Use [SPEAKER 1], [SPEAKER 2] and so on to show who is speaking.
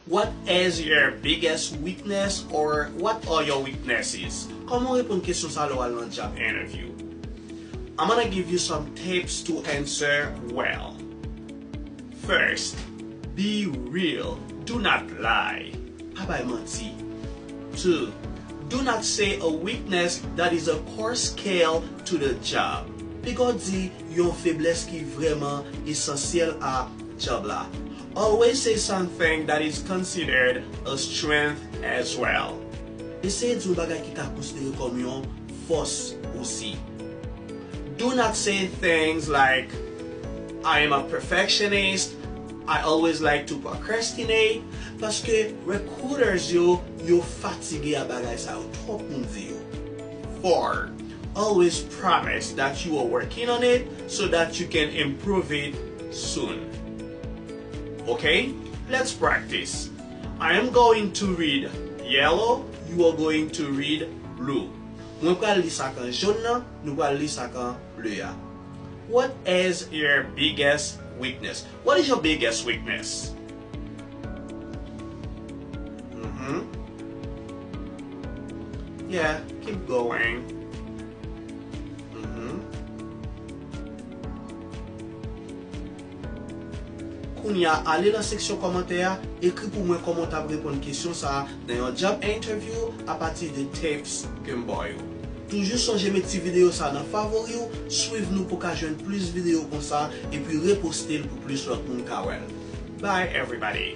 [SPEAKER 1] What is your biggest weakness or what are your weaknesses? Comment répondre question ça dans le job interview? I'm gonna give you some tips to answer well. First, be real. Do not lie. Pas menti. 2. Do not say a weakness that is a core skill to the job. Pico dit yon faiblesse qui vraiment essentiel à job là. Always say something that is considered a strength as well. Essayez de dire bagay qui ka considéré comme yon force aussi. Do not say things like I am a perfectionist, I always like to procrastinate, parce que recruiters yo fatigué à bagay sa yo trop moun di yo. 4. Always promise that you are working on it so that you can improve it soon. Okay, let's practice. I am going to read yellow, you are going to read blue. Mwen pral li sa kan jaune nan, nou pral li sa kan bleu ya. What is your biggest weakness? What is your biggest weakness? Yeah, keep going. Kounya, allez dans section commentaire, écris pour moi comment tu répondre question ça dans un job interview à partir des tips que m'boy. Toujours songez mes petites vidéos ça dans favori, suivez-nous pour qu'à joindre plus vidéos comme ça et puis reposter pour plus l'autre monde. Bye everybody.